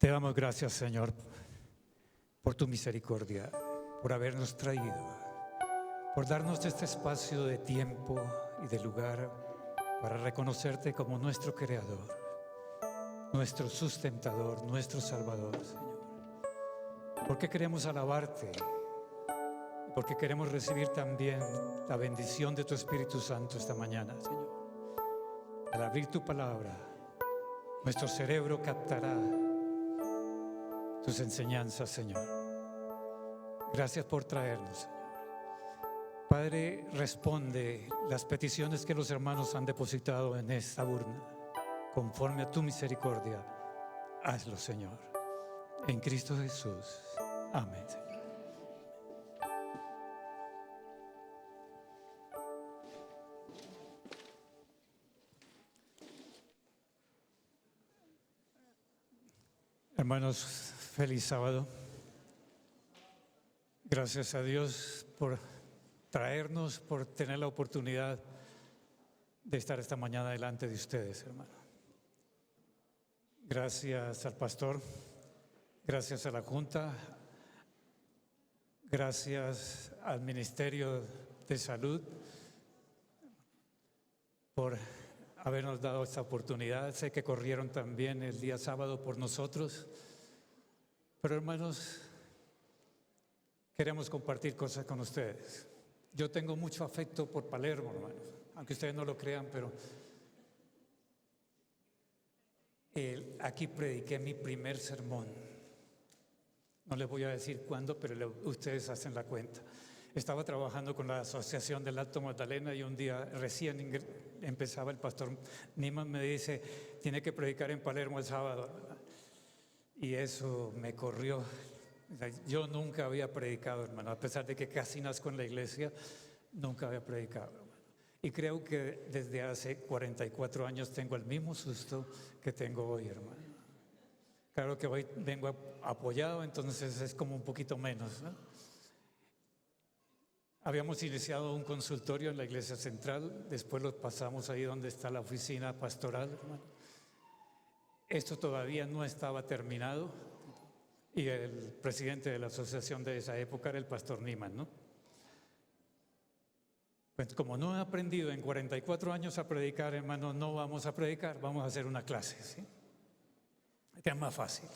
Te damos gracias, Señor, por tu misericordia, por habernos traído, por darnos este espacio de tiempo y de lugar para reconocerte como nuestro Creador, nuestro sustentador, nuestro Salvador, Señor. Porque queremos alabarte, porque queremos recibir también la bendición de tu Espíritu Santo esta mañana, Señor. Al abrir tu palabra, nuestro cerebro captará tus enseñanzas, Señor. Gracias por traernos, Señor. Padre, responde las peticiones que los hermanos han depositado en esta urna. Conforme a tu misericordia, hazlo, Señor. En Cristo Jesús. Amén, Señor. Hermanos, feliz sábado. Gracias a Dios por traernos, por tener la oportunidad de estar esta mañana delante de ustedes, hermano. Gracias al pastor, gracias a la Junta, gracias al Ministerio de Salud por habernos dado esta oportunidad. Sé que corrieron también el día sábado por nosotros, pero hermanos, queremos compartir cosas con ustedes. Yo tengo mucho afecto por Palermo, hermanos, aunque ustedes no lo crean, pero aquí prediqué mi primer sermón. No les voy a decir cuándo, pero ustedes hacen la cuenta. Estaba trabajando con la Asociación del Alto Magdalena y un día recién empezaba el pastor Niman, me dice, tiene que predicar en Palermo el sábado. Y eso me corrió. Yo nunca había predicado, hermano, a pesar de que casi nazco en la iglesia, nunca había predicado, hermano. Y creo que desde hace 44 años tengo el mismo susto que tengo hoy, hermano. Claro que hoy vengo apoyado, entonces es como un poquito menos, ¿no? Habíamos iniciado un consultorio en la iglesia central, después lo pasamos ahí donde está la oficina pastoral, hermano. Esto todavía no estaba terminado y el presidente de la asociación de esa época era el pastor Niman, ¿no? Pues como no he aprendido en 44 años a predicar, hermano, no vamos a predicar, vamos a hacer una clase, ¿sí? Que es más fácil.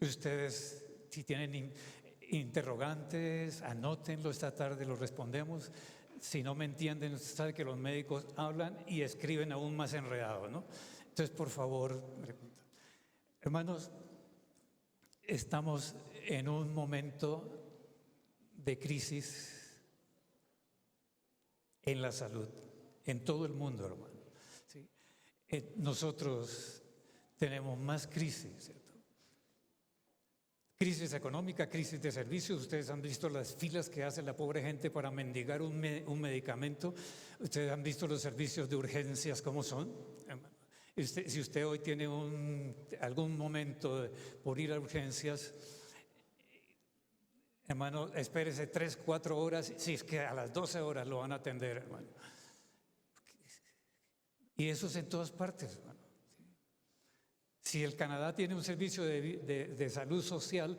Ustedes, si tienen interrogantes, anótenlo, esta tarde los respondemos. Si no me entienden, usted sabe que los médicos hablan y escriben aún más enredado, ¿no? Entonces, por favor, hermanos, estamos en un momento de crisis en la salud, en todo el mundo, hermano. ¿Sí? Nosotros tenemos más crisis, ¿cierto? Crisis económica, crisis de servicios. Ustedes han visto las filas que hace la pobre gente para mendigar un medicamento. Ustedes han visto los servicios de urgencias cómo son. Si usted hoy tiene algún momento por ir a urgencias, hermano, espérese 3, 4 horas, si es que a las 12 horas lo van a atender, hermano. Y eso es en todas partes, hermano. Si el Canadá tiene un servicio de salud social,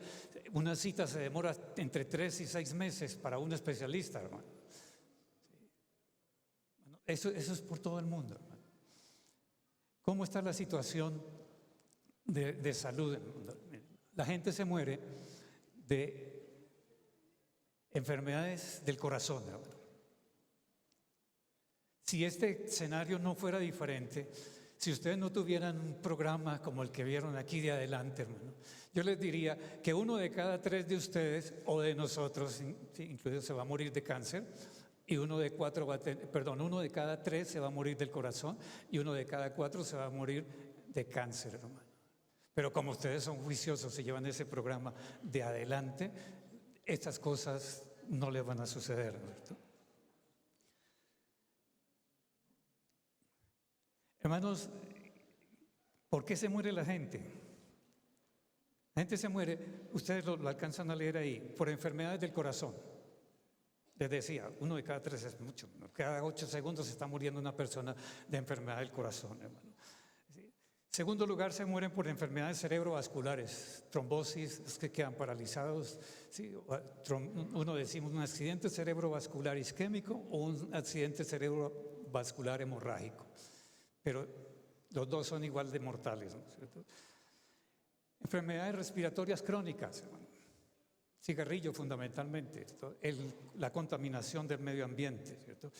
una cita se demora entre 3 y 6 meses para un especialista, hermano. Eso es por todo el mundo, hermano. ¿Cómo está la situación de salud en el mundo? La gente se muere de enfermedades del corazón, hermano. Si este escenario no fuera diferente, si ustedes no tuvieran un programa como el que vieron aquí de adelante, hermano, yo les diría que 1 de cada 3 de ustedes o de nosotros, incluido, se va a morir de cáncer, y 1 de cada 3 se va a morir del corazón y 1 de cada 4 se va a morir de cáncer, hermano. Pero como ustedes son juiciosos y llevan ese programa de adelante, estas cosas no les van a suceder, ¿cierto? Hermanos, ¿por qué se muere la gente? La gente se muere, ustedes lo alcanzan a leer ahí, por enfermedades del corazón. Les decía, 1 de cada 3 es mucho. Cada 8 segundos se está muriendo una persona de enfermedad del corazón, hermano. Segundo lugar, se mueren por enfermedades cerebrovasculares, trombosis, es que quedan paralizados. ¿Sí? Uno decimos un accidente cerebrovascular isquémico o un accidente cerebrovascular hemorrágico, pero los dos son igual de mortales, ¿no es cierto? Enfermedades respiratorias crónicas, cigarrillo fundamentalmente, la contaminación del medio ambiente, ¿cierto?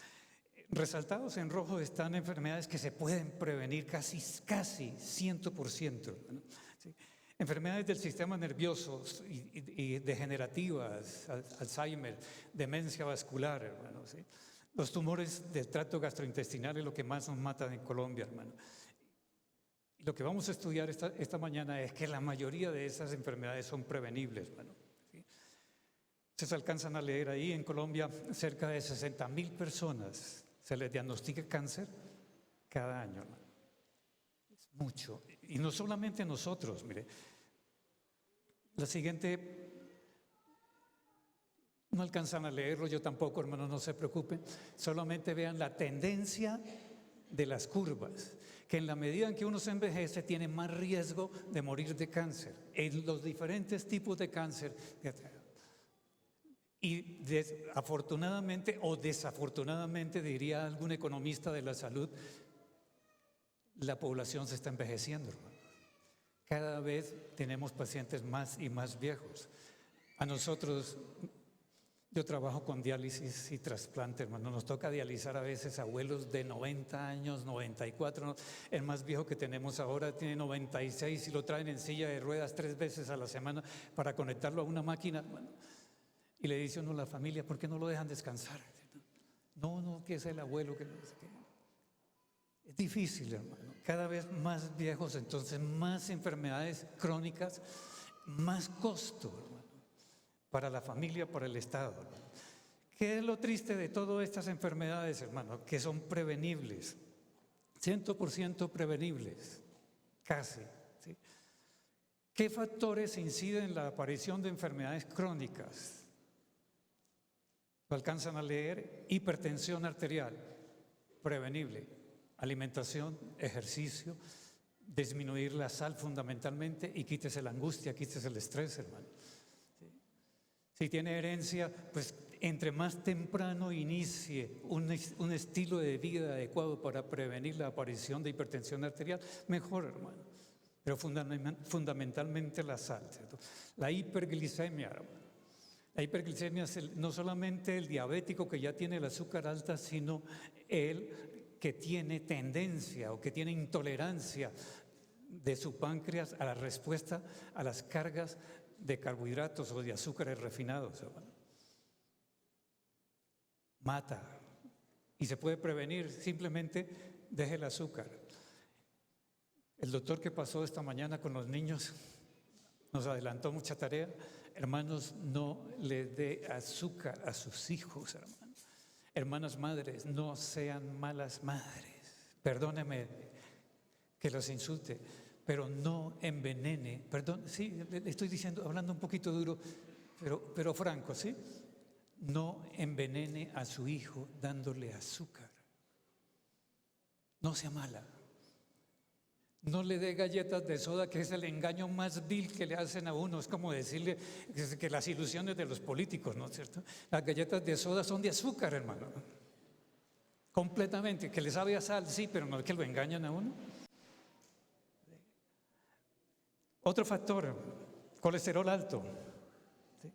Resaltados en rojo están enfermedades que se pueden prevenir casi 100%. ¿No? ¿Sí? Enfermedades del sistema nervioso y degenerativas, Alzheimer, demencia vascular, hermano. ¿Sí? Los tumores del tracto gastrointestinal es lo que más nos mata en Colombia, hermano. Y lo que vamos a estudiar esta mañana es que la mayoría de esas enfermedades son prevenibles, hermano. ¿Sí? Ustedes alcanzan a leer ahí, en Colombia, cerca de 60,000 personas se les diagnostica cáncer cada año, hermano. Es mucho. Y no solamente nosotros, mire. La siguiente, no alcanzan a leerlo, yo tampoco, hermano, no se preocupen. Solamente vean la tendencia de las curvas, que en la medida en que uno se envejece tiene más riesgo de morir de cáncer, en los diferentes tipos de cáncer. Y afortunadamente o desafortunadamente, diría algún economista de la salud, la población se está envejeciendo, hermano. Cada vez tenemos pacientes más y más viejos. A nosotros, yo trabajo con diálisis y trasplante, hermano. Nos toca dializar a veces abuelos de 90 años, 94. El más viejo que tenemos ahora tiene 96 y lo traen en silla de ruedas 3 veces a la semana para conectarlo a una máquina. Bueno, y le dice uno a la familia, ¿por qué no lo dejan descansar? No, que es el abuelo. Que no sé qué. Es difícil, hermano. Cada vez más viejos, entonces más enfermedades crónicas, más costo, hermano, para la familia, para el Estado, hermano. ¿Qué es lo triste de todas estas enfermedades, hermano? Que son prevenibles, 100% prevenibles, casi. ¿Sí? ¿Qué factores inciden en la aparición de enfermedades crónicas? Lo alcanzan a leer: hipertensión arterial, prevenible, alimentación, ejercicio, disminuir la sal fundamentalmente y quítese la angustia, quítese el estrés, hermano. ¿Sí? Si tiene herencia, pues entre más temprano inicie un estilo de vida adecuado para prevenir la aparición de hipertensión arterial, mejor, hermano. Pero fundamentalmente la sal, ¿cierto? La hiperglicemia, hermano. La hiperglicemia es no solamente el diabético que ya tiene el azúcar alta, sino el que tiene tendencia o que tiene intolerancia de su páncreas a la respuesta a las cargas de carbohidratos o de azúcares refinados. Mata. Y se puede prevenir, simplemente deje el azúcar. El doctor que pasó esta mañana con los niños nos adelantó mucha tarea. Hermanos, no le dé azúcar a sus hijos, hermanos. Hermanas madres, no sean malas madres. Perdóneme que los insulte, pero no envenene. Perdón, sí, le estoy diciendo, hablando un poquito duro, pero franco, ¿sí? No envenene a su hijo dándole azúcar. No sea mala. No le dé galletas de soda, que es el engaño más vil que le hacen a uno. Es como decirle que las ilusiones de los políticos, ¿no es cierto? Las galletas de soda son de azúcar, hermano. Completamente. Que le sabe a sal, sí, pero no es que lo engañan a uno. Otro factor, colesterol alto, ¿sí?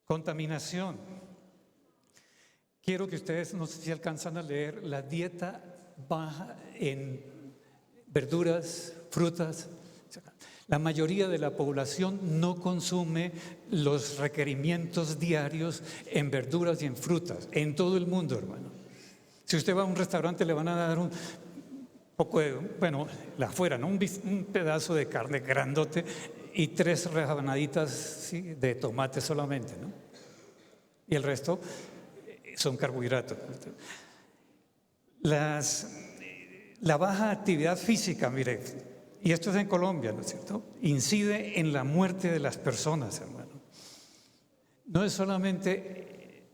Contaminación. Quiero que ustedes, no sé si alcanzan a leer, la dieta baja en verduras, frutas. La mayoría de la población no consume los requerimientos diarios en verduras y en frutas, en todo el mundo, hermano. Si usted va a un restaurante, le van a dar un poco de, bueno, la afuera, ¿no? Un pedazo de carne grandote y 3 rebanaditas, ¿sí?, de tomate solamente, ¿no? Y el resto son carbohidratos. La baja actividad física, mire, y esto es en Colombia, ¿no es cierto?, incide en la muerte de las personas, hermano. No es solamente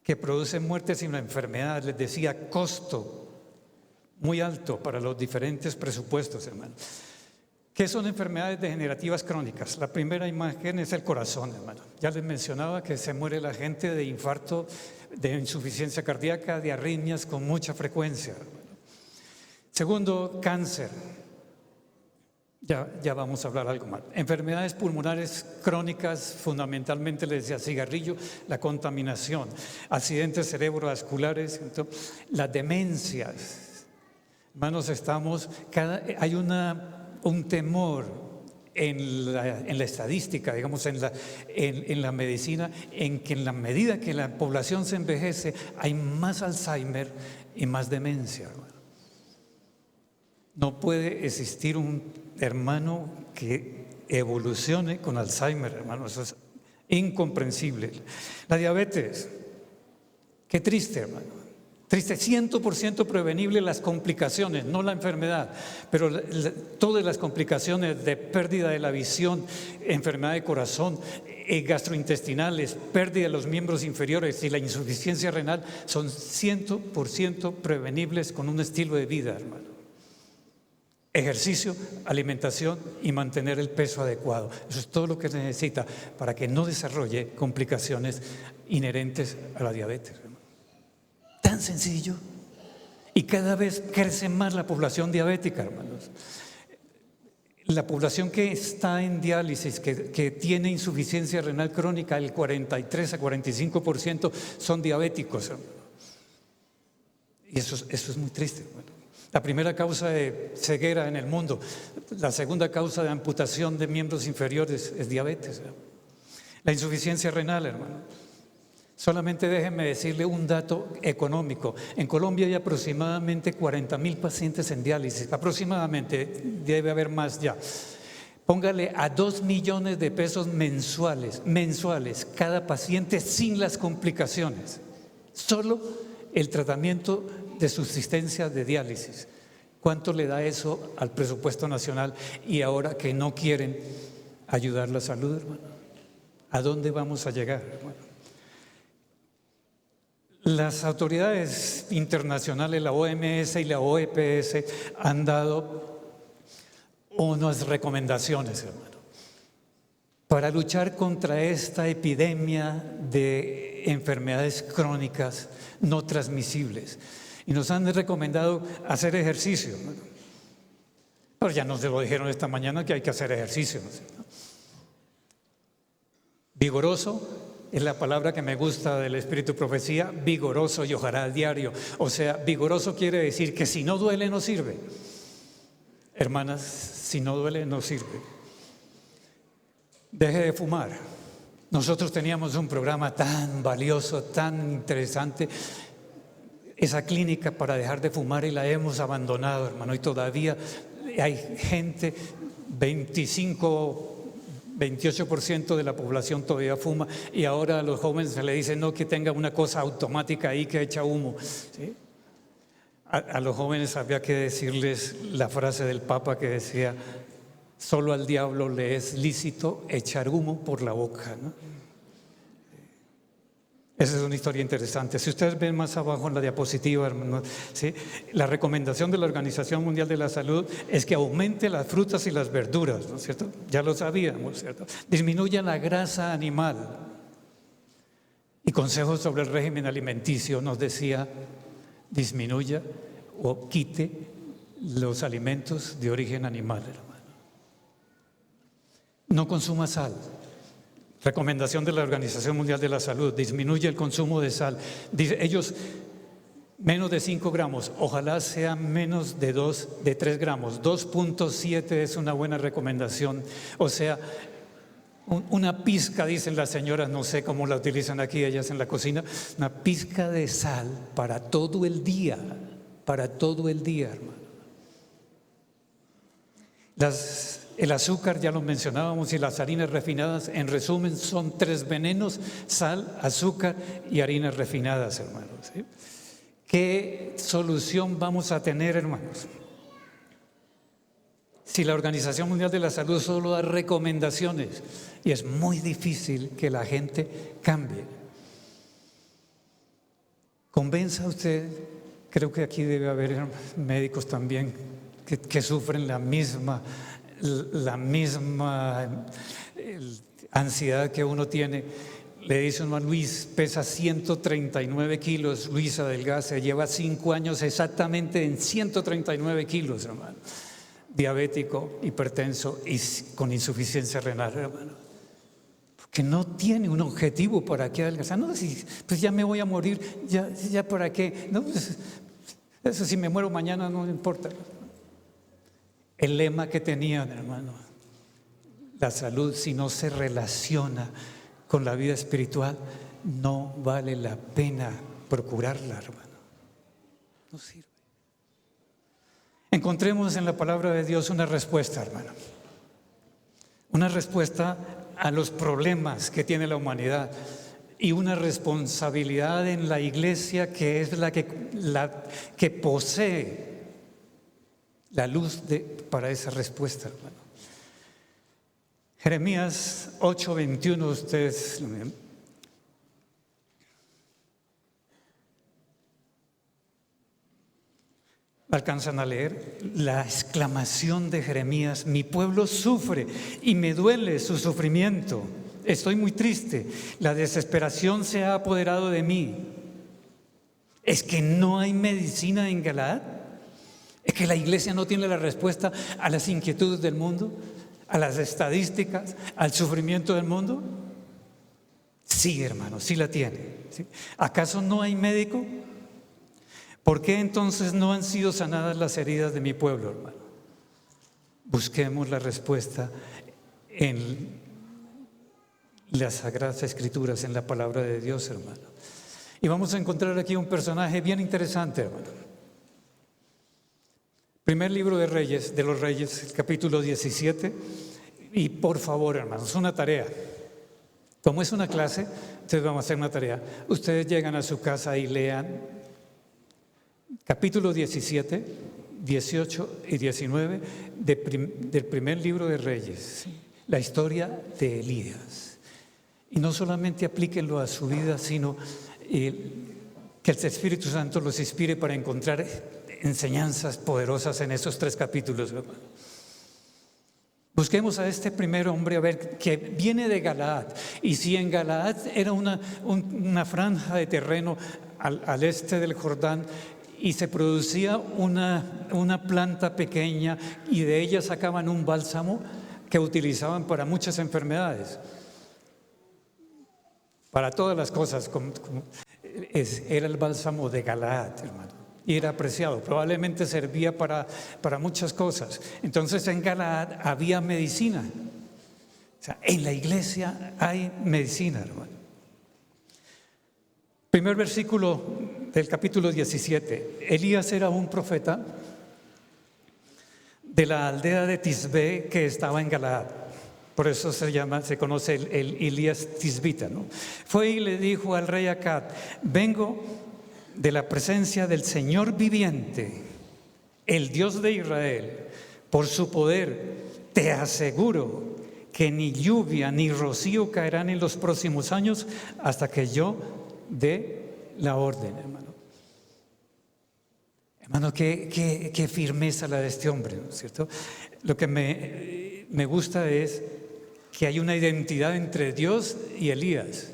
que produce muerte, sino enfermedad. Les decía, costo muy alto para los diferentes presupuestos, hermano. ¿Qué son enfermedades degenerativas crónicas? La primera imagen es el corazón, hermano. Ya les mencionaba que se muere la gente de infarto, de insuficiencia cardíaca, de arritmias con mucha frecuencia, hermano. Segundo, cáncer. Ya vamos a hablar algo más. Enfermedades pulmonares crónicas, fundamentalmente les decía cigarrillo, la contaminación, accidentes cerebrovasculares, las demencias. Hermanos, hay un temor en la estadística, digamos, en la medicina, en que en la medida que la población se envejece, hay más Alzheimer y más demencia, hermano. No puede existir un hermano que evolucione con Alzheimer, hermano, eso es incomprensible. La diabetes, qué triste, hermano. Triste, 100% prevenible las complicaciones, no la enfermedad, pero todas las complicaciones de pérdida de la visión, enfermedad de corazón, gastrointestinales, pérdida de los miembros inferiores y la insuficiencia renal son 100% prevenibles con un estilo de vida, hermano. Ejercicio, alimentación y mantener el peso adecuado. Eso es todo lo que se necesita para que no desarrolle complicaciones inherentes a la diabetes. Tan sencillo. Y cada vez crece más la población diabética, hermanos. La población que está en diálisis, que tiene insuficiencia renal crónica, el 43 a 45% son diabéticos. Y eso es muy triste, hermano. La primera causa de ceguera en el mundo, la segunda causa de amputación de miembros inferiores es diabetes. La insuficiencia renal, hermano. Solamente déjenme decirle un dato económico. En Colombia hay aproximadamente 40,000 pacientes en diálisis, aproximadamente, debe haber más ya. Póngale a 2 millones de pesos mensuales cada paciente sin las complicaciones. Solo el tratamiento de subsistencia de diálisis. ¿Cuánto le da eso al presupuesto nacional? Y ahora que no quieren ayudar la salud, hermano, ¿a dónde vamos a llegar, hermano? Las autoridades internacionales, la OMS y la OEPS, han dado unas recomendaciones, hermano, para luchar contra esta epidemia de enfermedades crónicas no transmisibles. Y nos han recomendado hacer ejercicio. Pero ya nos lo dijeron esta mañana que hay que hacer ejercicio. Vigoroso es la palabra que me gusta del Espíritu Profecía, vigoroso y ojalá a diario. O sea, vigoroso quiere decir que si no duele no sirve. Hermanas, si no duele no sirve. Deje de fumar. Nosotros teníamos un programa tan valioso, tan interesante, esa clínica para dejar de fumar, y la hemos abandonado, hermano, y todavía hay gente, 28% de la población todavía fuma, y ahora a los jóvenes se le dice no, que tenga una cosa automática ahí que echa humo, ¿sí? A los jóvenes había que decirles la frase del Papa que decía: solo al diablo le es lícito echar humo por la boca, ¿no? Esa es una historia interesante. Si ustedes ven más abajo en la diapositiva, hermano, ¿sí? La recomendación de la Organización Mundial de la Salud es que aumente las frutas y las verduras, ¿no es cierto? Ya lo sabíamos, ¿cierto? Disminuya la grasa animal. Y consejos sobre el régimen alimenticio nos decía: disminuya o quite los alimentos de origen animal, hermano. No consuma sal. Recomendación de la Organización Mundial de la Salud: disminuye el consumo de sal. Dice ellos, menos de 5 gramos, ojalá sea menos de 3 gramos. 2.7 es una buena recomendación. O sea, una pizca, dicen las señoras, no sé cómo la utilizan aquí ellas en la cocina, una pizca de sal para todo el día, hermano. El azúcar ya lo mencionábamos, y las harinas refinadas, en resumen, son 3 venenos: sal, azúcar y harinas refinadas, hermanos, ¿sí? ¿Qué solución vamos a tener, hermanos? Si la Organización Mundial de la Salud solo da recomendaciones y es muy difícil que la gente cambie. Convenza usted Creo que aquí debe haber médicos también que sufren la misma ansiedad que uno tiene. Le dice uno a Luis, pesa 139 kilos, Luis adelgaza, lleva 5 años exactamente en 139 kilos, hermano. Diabético, hipertenso y con insuficiencia renal, hermano. Porque no tiene un objetivo para qué adelgazar. No, pues ya me voy a morir, ya para qué. No, pues, eso si me muero mañana no importa. El lema que tenían, hermano, la salud si no se relaciona con la vida espiritual, no vale la pena procurarla, hermano. No sirve. Encontremos en la palabra de Dios una respuesta, hermano. Una respuesta a los problemas que tiene la humanidad y una responsabilidad en la iglesia que es la que posee la luz para esa respuesta, hermano. Jeremías 8:21, ustedes alcanzan a leer la exclamación de Jeremías: mi pueblo sufre y me duele su sufrimiento, estoy muy triste, la desesperación se ha apoderado de mí. ¿Es que no hay medicina en Galaad? ¿Es que la iglesia no tiene la respuesta a las inquietudes del mundo, a las estadísticas, al sufrimiento del mundo? Sí, hermano, sí la tiene. ¿Sí? ¿Acaso no hay médico? ¿Por qué entonces no han sido sanadas las heridas de mi pueblo, hermano? Busquemos la respuesta en las Sagradas Escrituras, en la palabra de Dios, hermano. Y vamos a encontrar aquí un personaje bien interesante, hermano. Primer libro de los Reyes, capítulo 17. Y por favor, hermanos, una tarea. Como es una clase, entonces vamos a hacer una tarea. Ustedes llegan a su casa y lean capítulo 17, 18 y 19 del primer libro de Reyes, ¿sí? La historia de Elías. Y no solamente aplíquenlo a su vida, sino que el Espíritu Santo los inspire para encontrar enseñanzas poderosas en esos 3 capítulos, hermano. Busquemos a este primer hombre, a ver, que viene de Galaad. Y si en Galaad era una franja de terreno al este del Jordán, y se producía una planta pequeña, y de ella sacaban un bálsamo que utilizaban para muchas enfermedades, para todas las cosas. Era el bálsamo de Galaad, hermano. Y era apreciado, probablemente servía para muchas cosas. Entonces en Galaad había medicina. O sea, en la iglesia hay medicina, hermano. Primer versículo del capítulo 17. Elías era un profeta de la aldea de Tisbé que estaba en Galaad. Por eso se conoce el Elías tisbita, ¿no? Fue y le dijo al rey Acab: vengo de la presencia del Señor viviente, el Dios de Israel. Por su poder te aseguro que ni lluvia ni rocío caerán en los próximos años hasta que yo dé la orden, hermano. Hermano, qué firmeza la de este hombre, ¿no es cierto? Lo que me gusta es que hay una identidad entre Dios y Elías.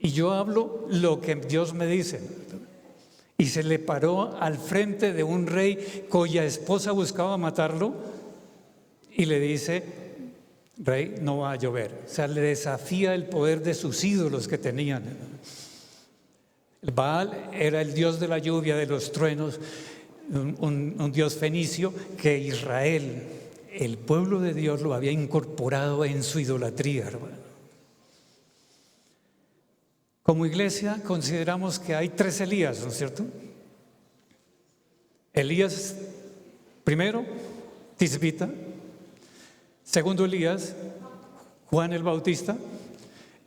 Y yo hablo lo que Dios me dice. Y se le paró al frente de un rey cuya esposa buscaba matarlo y le dice: rey, no va a llover. O sea, le desafía el poder de sus ídolos que tenían. El Baal era el dios de la lluvia, de los truenos, un dios fenicio que Israel, el pueblo de Dios, lo había incorporado en su idolatría, hermano. Como iglesia consideramos que hay 3 Elías, ¿no es cierto? Elías, primero, tisbita. Segundo Elías, Juan el Bautista.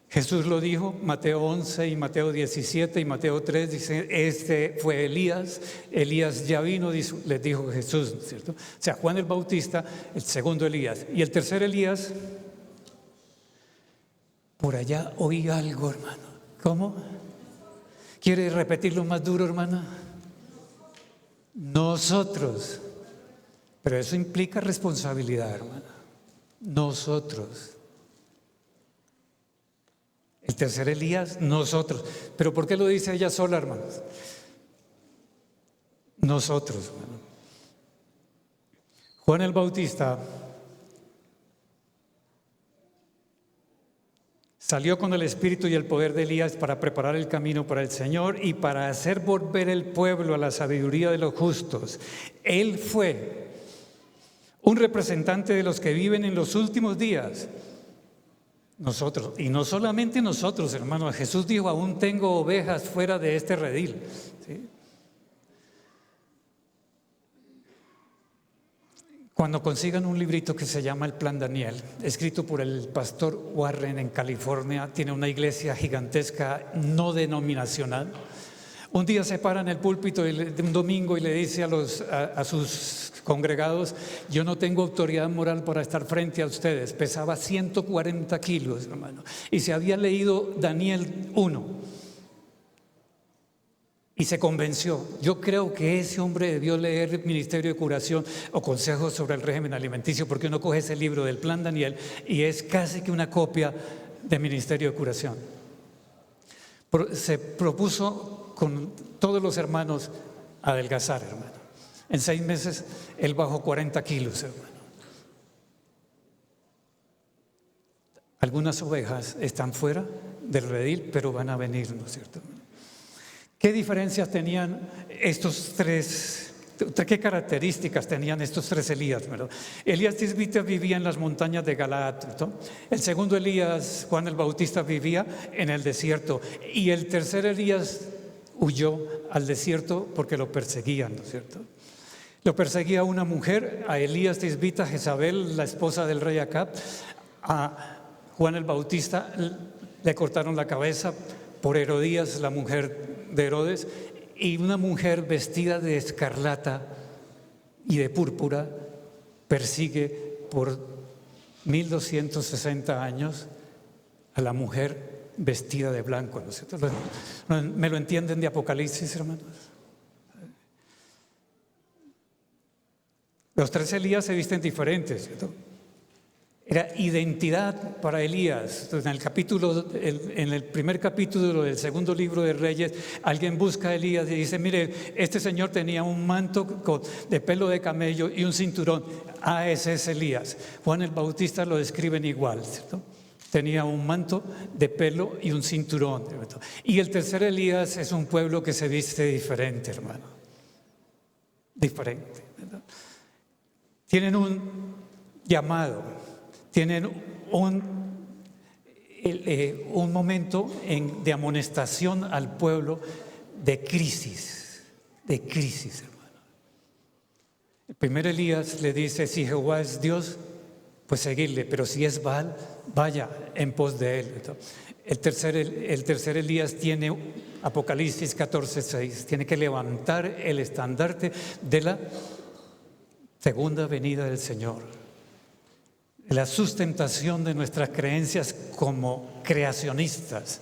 Jesús lo dijo, Mateo 11 y Mateo 17 y Mateo 3, dice: este fue Elías ya vino, les dijo Jesús, ¿no es cierto? O sea, Juan el Bautista, el segundo Elías. Y el tercer Elías, por allá oí algo, hermano. ¿Cómo? ¿Quiere repetirlo más duro, hermana? Nosotros. Pero eso implica responsabilidad, hermano. Nosotros. El tercer Elías, nosotros. ¿Pero por qué lo dice ella sola, hermanos? Nosotros, hermano. Juan el Bautista salió con el espíritu y el poder de Elías para preparar el camino para el Señor y para hacer volver el pueblo a la sabiduría de los justos. Él fue un representante de los que viven en los últimos días. Nosotros, y no solamente nosotros, hermanos. Jesús dijo: aún tengo ovejas fuera de este redil. ¿Sí? Cuando consigan un librito que se llama El Plan Daniel, escrito por el pastor Warren en California, tiene una iglesia gigantesca no denominacional. Un día se para en el púlpito un domingo y le dice a sus congregados: yo no tengo autoridad moral para estar frente a ustedes. Pesaba 140 kilos, hermano, y se había leído Daniel 1 y se convenció. Yo creo que ese hombre debió leer Ministerio de Curación o Consejos sobre el Régimen Alimenticio, porque uno coge ese libro del Plan Daniel y es casi que una copia de Ministerio de Curación. Se propuso con todos los hermanos adelgazar, hermano. En 6 meses él bajó 40 kilos, hermano. Algunas ovejas están fuera del redil, pero van a venir, ¿no es cierto? ¿Qué diferencias tenían estos tres? ¿Qué características tenían estos tres Elías? ¿Verdad? Elías Tisbita vivía en las montañas de Galaad, ¿no? El segundo Elías, Juan el Bautista, vivía en el desierto. Y el tercer Elías huyó al desierto porque lo perseguían, ¿no es cierto? Lo perseguía una mujer, a Elías Tisbita, Jezabel, la esposa del rey Acab. A Juan el Bautista le cortaron la cabeza por Herodías, la mujer de Herodes, y una mujer vestida de escarlata y de púrpura persigue por 1260 años a la mujer vestida de blanco, ¿no es cierto? ¿Me lo entienden de Apocalipsis, hermanos? Los tres Elías se visten diferentes, ¿cierto? Era identidad para Elías. En el primer capítulo del segundo libro de Reyes, alguien busca a Elías y dice: mire, este señor tenía un manto de pelo de camello y un cinturón. Ah, ese es Elías. Juan el Bautista lo describen igual, ¿cierto? Tenía un manto de pelo y un cinturón, ¿cierto? Y el tercer Elías es un pueblo que se viste diferente, hermano. Diferente, ¿verdad? Tienen un llamado. Tienen un momento de amonestación al pueblo de crisis, hermano. El primer Elías le dice: si Jehová es Dios, pues seguirle, pero si es Baal, vaya en pos de él. El tercer Elías tiene, Apocalipsis 14:6, tiene que levantar el estandarte de la segunda venida del Señor. La sustentación de nuestras creencias como creacionistas,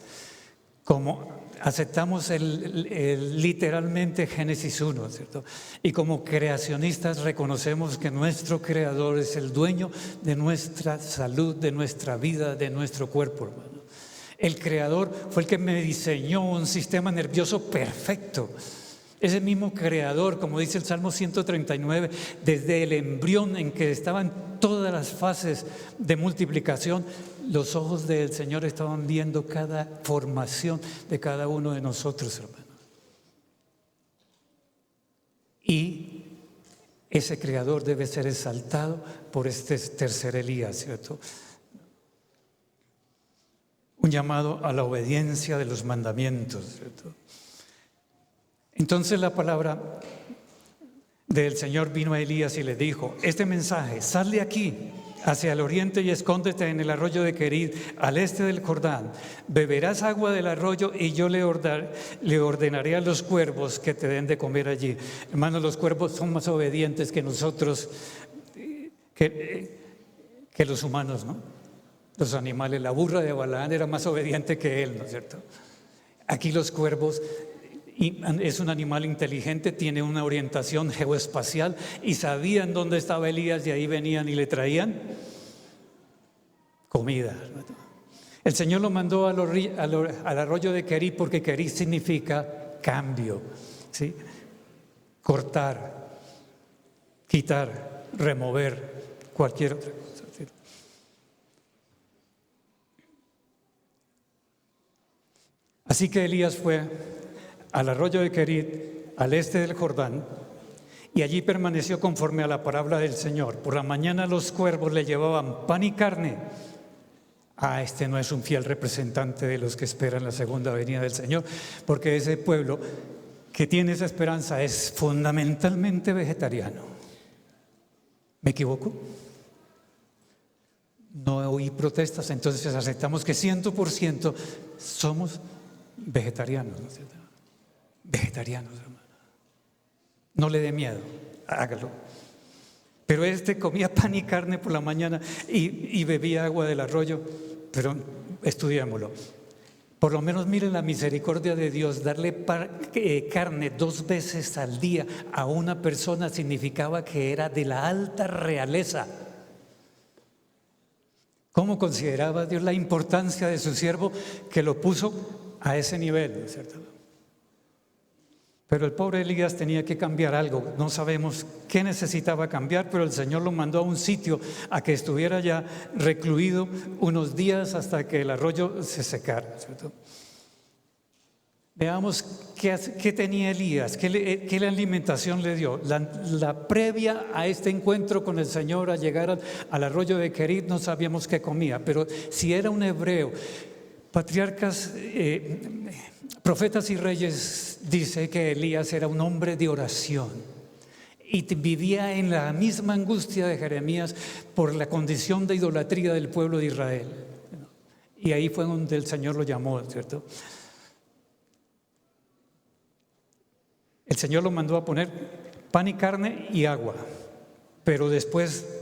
como aceptamos literalmente Génesis 1, ¿cierto? Y como creacionistas reconocemos que nuestro Creador es el dueño de nuestra salud, de nuestra vida, de nuestro cuerpo, hermano. El Creador fue el que me diseñó un sistema nervioso perfecto. Ese mismo Creador, como dice el Salmo 139, desde el embrión en que estaban todas las fases de multiplicación, los ojos del Señor estaban viendo cada formación de cada uno de nosotros, hermano. Y ese Creador debe ser exaltado por este tercer Elías, ¿cierto? Un llamado a la obediencia de los mandamientos, ¿cierto? Entonces la palabra del Señor vino a Elías y le dijo: este mensaje: sal de aquí hacia el oriente y escóndete en el arroyo de Querid, al este del Jordán. Beberás agua del arroyo y yo le ordenaré a los cuervos que te den de comer allí. Hermanos, los cuervos son más obedientes que nosotros, que los humanos, ¿no? Los animales. La burra de Balaán era más obediente que él, ¿no es cierto? Aquí los cuervos Y es un animal inteligente, tiene una orientación geoespacial y sabían dónde estaba Elías y ahí venían y le traían comida. El Señor lo mandó al arroyo de Querit porque Querit significa cambio, ¿sí? Cortar, quitar, remover, cualquier otra cosa, ¿sí? Así que Elías fue al arroyo de Querit, al este del Jordán, y allí permaneció conforme a la palabra del Señor. Por la mañana los cuervos le llevaban pan y carne. Este no es un fiel representante de los que esperan la segunda venida del Señor, porque ese pueblo que tiene esa esperanza es fundamentalmente vegetariano. ¿Me equivoco? No oí protestas, entonces aceptamos que 100% somos vegetarianos, ¿no es cierto? Vegetarianos, hermano. No le dé miedo, hágalo. Pero comía pan y carne por la mañana y bebía agua del arroyo. Pero estudiémoslo. Por lo menos miren la misericordia de Dios. Darle carne 2 veces al día a una persona significaba que era de la alta realeza. ¿Cómo consideraba Dios la importancia de su siervo que lo puso a ese nivel, ¿no es cierto? Pero el pobre Elías tenía que cambiar algo. No sabemos qué necesitaba cambiar, pero el Señor lo mandó a un sitio a que estuviera ya recluido unos días hasta que el arroyo se secara, ¿cierto? Veamos qué tenía Elías, qué la alimentación le dio. La previa a este encuentro con el Señor, a llegar al arroyo de Querit, no sabíamos qué comía, pero si era un hebreo, Patriarcas, Profetas y Reyes dice que Elías era un hombre de oración y vivía en la misma angustia de Jeremías por la condición de idolatría del pueblo de Israel. Y ahí fue donde el Señor lo llamó, ¿cierto? El Señor lo mandó a poner pan y carne y agua, pero después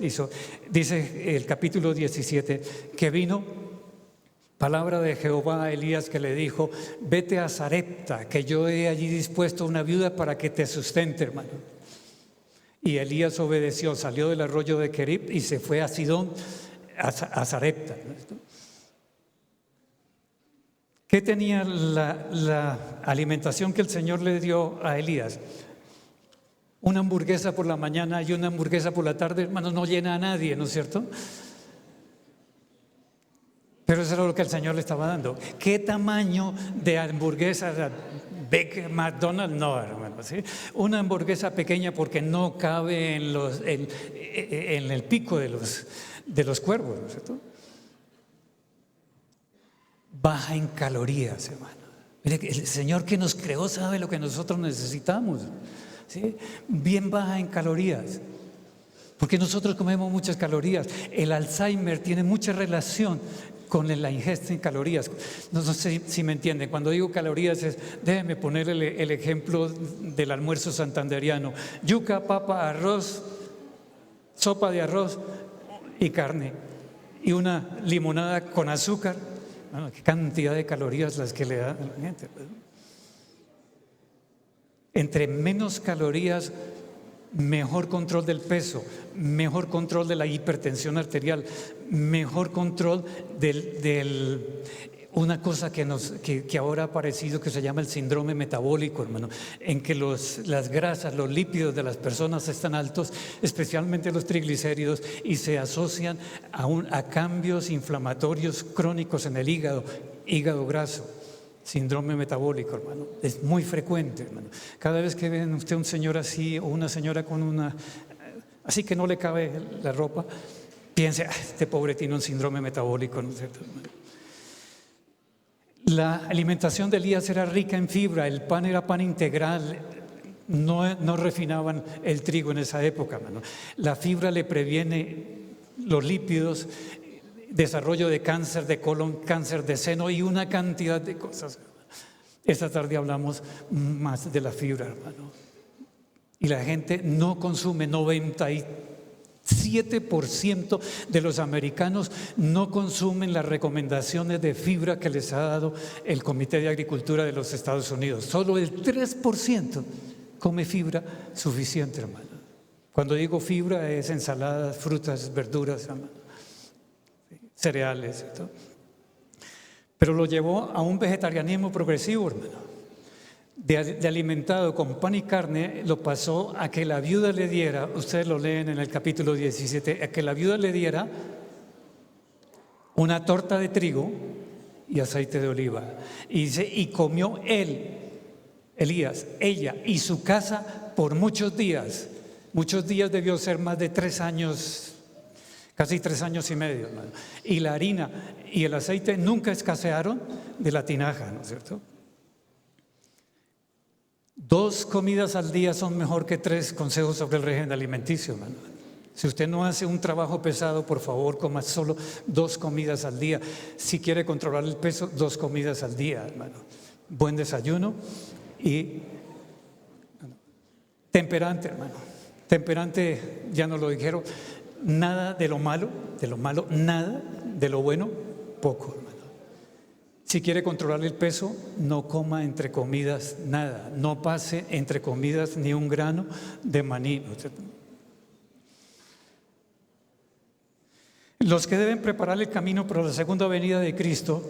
dice el capítulo 17, que vino palabra de Jehová a Elías que le dijo: vete a Sarepta, que yo he allí dispuesto una viuda para que te sustente, hermano. Y Elías obedeció, salió del arroyo de Querit y se fue a Sidón, a Sarepta. ¿Qué tenía la alimentación que el Señor le dio a Elías? Una hamburguesa por la mañana y una hamburguesa por la tarde, hermano, no llena a nadie, ¿no es cierto? Pero eso era lo que el Señor le estaba dando. ¿Qué tamaño de hamburguesa? Big McDonald's, no, hermano, ¿sí? Una hamburguesa pequeña porque no cabe en el pico de los cuervos, ¿no es cierto? Baja en calorías, hermano. Mire, el Señor que nos creó sabe lo que nosotros necesitamos, ¿sí? Bien baja en calorías, porque nosotros comemos muchas calorías. El Alzheimer tiene mucha relación con la ingesta en calorías. No sé si me entienden. Cuando digo calorías, déjenme poner el ejemplo del almuerzo santanderiano: yuca, papa, arroz, sopa de arroz y carne, y una limonada con azúcar. Bueno, qué cantidad de calorías las que le da a la gente. Entre menos calorías, mejor control del peso, mejor control de la hipertensión arterial, mejor control del una cosa que ahora ha aparecido, que se llama el síndrome metabólico, hermano, en que las grasas, los lípidos de las personas están altos, especialmente los triglicéridos, y se asocian a cambios inflamatorios crónicos en el hígado graso. Síndrome metabólico, hermano, es muy frecuente, hermano. Cada vez que ven usted un señor así o una señora con así que no le cabe la ropa, piense: este pobre tiene un síndrome metabólico, ¿no es cierto, hermano? La alimentación de Elías era rica en fibra, el pan era pan integral, no refinaban el trigo en esa época, hermano. La fibra le previene los lípidos, desarrollo de cáncer de colon, cáncer de seno y una cantidad de cosas. Esta tarde hablamos más de la fibra, hermano. Y la gente no consume, 95% 7% de los americanos no consumen las recomendaciones de fibra que les ha dado el Comité de Agricultura de los Estados Unidos. Solo el 3% come fibra suficiente, hermano. Cuando digo fibra es ensaladas, frutas, verduras, hermano, cereales y todo. Pero lo llevó a un vegetarianismo progresivo, hermano. De alimentado con pan y carne, lo pasó a que la viuda le diera, ustedes lo leen en el capítulo 17, a que la viuda le diera una torta de trigo y aceite de oliva. Y dice, y comió él, Elías, ella y su casa por muchos días. Muchos días debió ser más de 3 años, casi 3 años y medio, hermano. Y la harina y el aceite nunca escasearon de la tinaja, ¿no es cierto? 2 comidas al día son mejor que 3 consejos sobre el régimen alimenticio, hermano. Si usted no hace un trabajo pesado, por favor, coma solo 2 comidas al día. Si quiere controlar el peso, 2 comidas al día, hermano. Buen desayuno y temperante, hermano. Temperante, ya nos lo dijeron, nada de lo malo, nada, de lo bueno, poco, hermano. Si quiere controlar el peso, no coma entre comidas nada, no pase entre comidas ni un grano de maní. Los que deben preparar el camino para la segunda venida de Cristo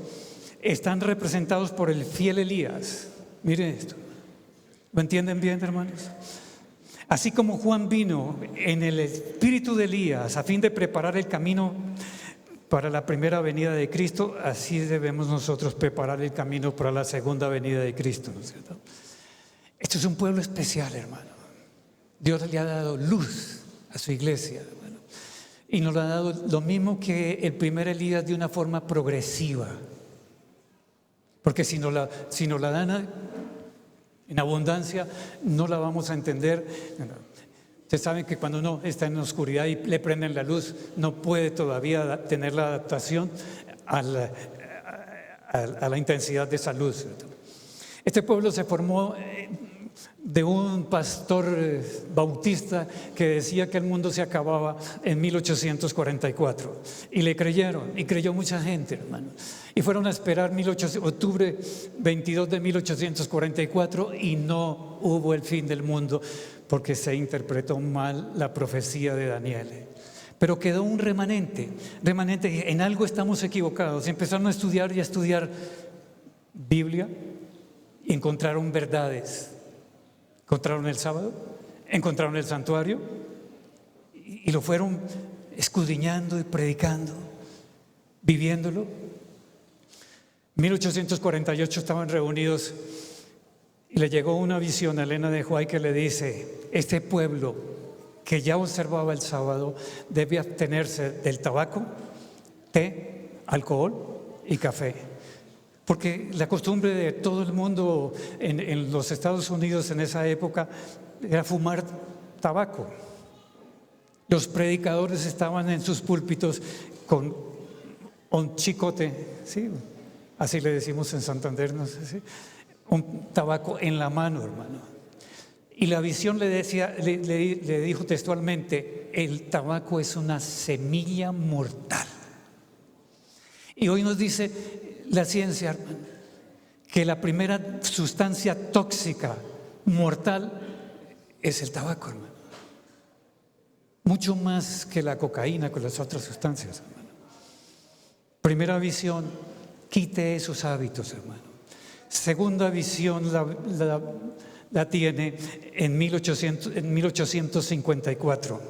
están representados por el fiel Elías. Miren esto, ¿lo entienden bien, hermanos? Así como Juan vino en el espíritu de Elías a fin de preparar el camino para la primera venida de Cristo, así debemos nosotros preparar el camino para la segunda venida de Cristo, ¿no es cierto? Esto es un pueblo especial, hermano. Dios le ha dado luz a su iglesia, hermano, y nos lo ha dado lo mismo que el primer Elías, de una forma progresiva, porque si nos la dan en abundancia, no la vamos a entender. Ustedes saben que cuando uno está en la oscuridad y le prenden la luz, no puede todavía tener la adaptación a la intensidad de esa luz. Este pueblo se formó de un pastor bautista que decía que el mundo se acababa en 1844, y le creyeron, y creyó mucha gente, hermano. Y fueron a esperar octubre 22 de 1844 y no hubo el fin del mundo, porque se interpretó mal la profecía de Daniel. Pero quedó un remanente. En algo estamos equivocados. Empezaron a estudiar y a estudiar Biblia y encontraron verdades. Encontraron el sábado, encontraron el santuario y lo fueron escudriñando y predicando, viviéndolo. 1848 estaban reunidos y le llegó una visión a Elena de White que le dice: este pueblo que ya observaba el sábado debe abstenerse del tabaco, té, alcohol y café. Porque la costumbre de todo el mundo en los Estados Unidos en esa época era fumar tabaco. Los predicadores estaban en sus púlpitos con un chicote, ¿sí? Así le decimos en Santander, no sé, ¿sí? Un tabaco en la mano, hermano. Y la visión le decía, le dijo textualmente: el tabaco es una semilla mortal. Y hoy nos dice la ciencia, hermano, que la primera sustancia tóxica mortal es el tabaco, hermano. Mucho más que la cocaína, que las otras sustancias, hermano. Primera visión: quite esos hábitos, hermano. Segunda visión la tiene en 1854,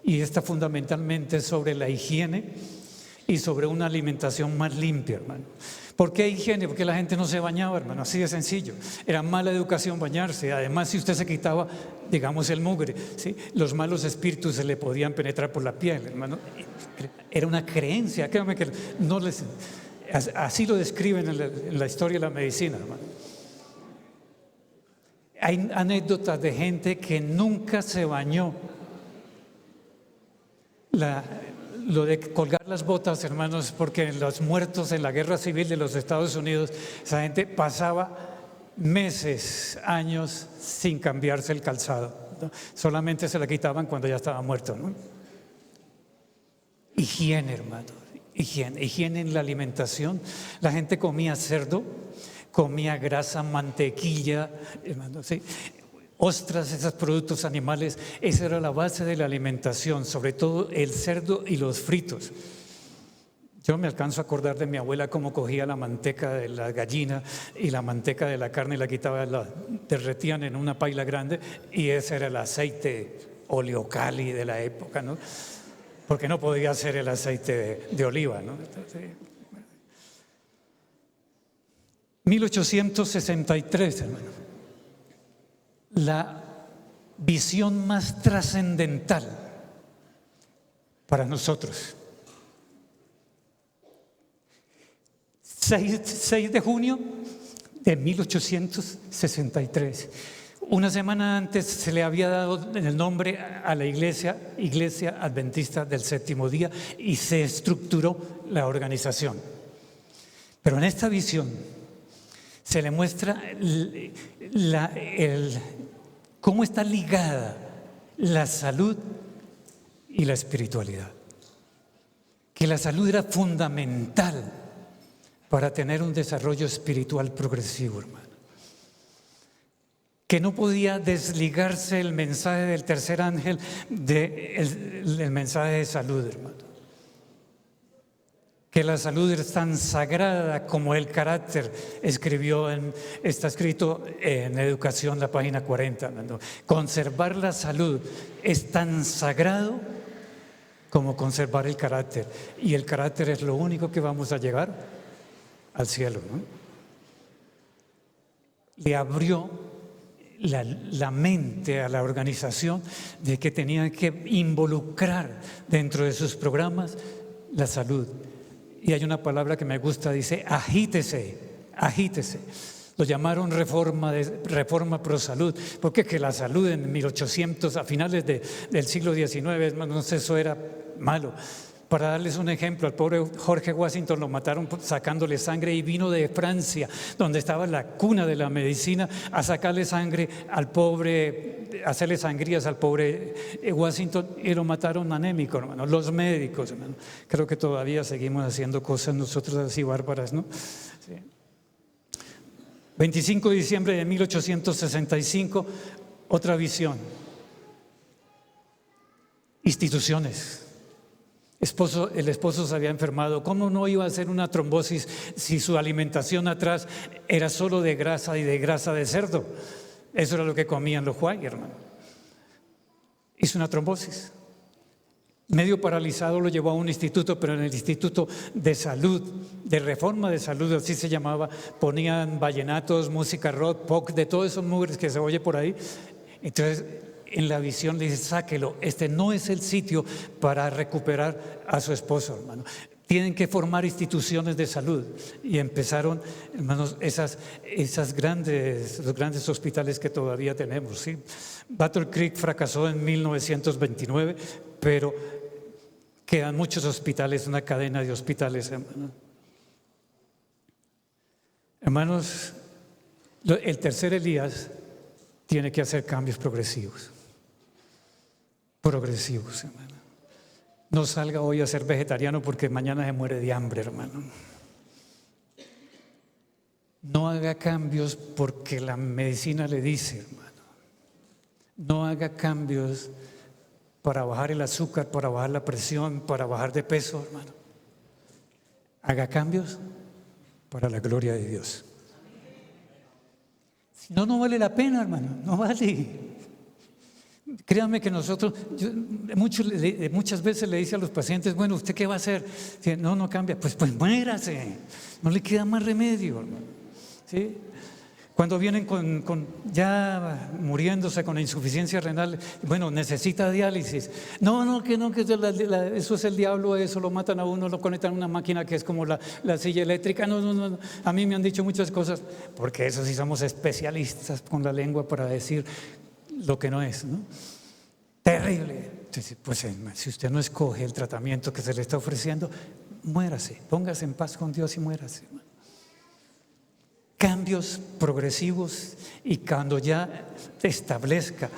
y está fundamentalmente sobre la higiene y sobre una alimentación más limpia, hermano. ¿Por qué higiene? Porque la gente no se bañaba, hermano, así de sencillo. Era mala educación bañarse. Además, si usted se quitaba, digamos, el mugre, ¿sí?, los malos espíritus se le podían penetrar por la piel, hermano. Era una creencia, créanme que no les... Así lo describen en la historia de la medicina, hermano. Hay anécdotas de gente que nunca se bañó. Lo de colgar las botas, hermanos, porque los muertos en la guerra civil de los Estados Unidos, esa gente pasaba meses, años sin cambiarse el calzado, ¿no? Solamente se la quitaban cuando ya estaba muerto, ¿no? higiene, hermano, higiene en la alimentación. La gente comía cerdo, comía grasa, mantequilla, hermano, ¿sí? Ostras, esos productos animales, esa era la base de la alimentación, sobre todo el cerdo y los fritos. Yo me alcanzo a acordar de mi abuela cómo cogía la manteca de la gallina y la manteca de la carne y la quitaba, la derretían en una paila grande y ese era el aceite oleocali de la época, ¿no? Porque no podía ser el aceite de oliva, ¿no? Entonces, 1863, hermano. La visión más trascendental para nosotros. 6 de junio de 1863. Una semana antes se le había dado el nombre a la Iglesia Adventista del Séptimo Día y se estructuró la organización. Pero en esta visión se le muestra cómo está ligada la salud y la espiritualidad. Que la salud era fundamental para tener un desarrollo espiritual progresivo, hermano. Que no podía desligarse el mensaje del tercer ángel del mensaje de salud, hermano. Que la salud es tan sagrada como el carácter, está escrito en Educación, la página 40. ¿no? Conservar la salud es tan sagrado como conservar el carácter. Y el carácter es lo único que vamos a llegar al cielo, ¿no? Le abrió la mente a la organización de que tenían que involucrar dentro de sus programas la salud. Y hay una palabra que me gusta, dice agítese, agítese. Lo llamaron reforma pro salud, porque que la salud en 1800, a finales del siglo XIX, no sé, eso era malo. Para darles un ejemplo, al pobre Jorge Washington lo mataron sacándole sangre y vino de Francia, donde estaba la cuna de la medicina, a sacarle sangre al pobre, a hacerle sangrías al pobre Washington y lo mataron anémico, hermano. Los médicos, hermano. Creo que todavía seguimos haciendo cosas nosotros así bárbaras, ¿no? Sí. 25 de diciembre de 1865, otra visión. Instituciones. El esposo se había enfermado. ¿Cómo no iba a hacer una trombosis si su alimentación atrás era solo de grasa y de grasa de cerdo? Eso era lo que comían los Huay, hermano. Hizo una trombosis. Medio paralizado lo llevó a un instituto, pero en el instituto de salud, de reforma de salud, así se llamaba, ponían vallenatos, música rock, pop, de todos esos mugres que se oye por ahí. Entonces, en la visión le dice, sáquelo, este no es el sitio para recuperar a su esposo, hermano. Tienen que formar instituciones de salud. Y empezaron, hermanos, los grandes hospitales que todavía tenemos, ¿sí? Battle Creek fracasó en 1929, pero quedan muchos hospitales, una cadena de hospitales, hermano. Hermanos, el tercer Elías tiene que hacer cambios progresivos. Progresivos, hermano. No salga hoy a ser vegetariano porque mañana se muere de hambre, hermano. No haga cambios porque la medicina le dice, hermano. No haga cambios para bajar el azúcar, para bajar la presión, para bajar de peso, hermano. Haga cambios para la gloria de Dios. Si no, no vale la pena, hermano. No vale. Créanme que nosotros, muchas veces le dice a los pacientes, bueno, ¿usted qué va a hacer? Si no cambia, pues muérase, no le queda más remedio, hermano. ¿Sí? Cuando vienen ya muriéndose con insuficiencia renal, bueno, necesita diálisis. Que eso es el diablo, eso lo matan a uno, lo conectan a una máquina que es como la silla eléctrica. No. A mí me han dicho muchas cosas, porque eso sí somos especialistas con la lengua para decir lo que no es, ¿no? Terrible. Entonces, pues si usted no escoge el tratamiento que se le está ofreciendo, muérase, póngase en paz con Dios y muérase. Cambios progresivos, y cuando ya establezca,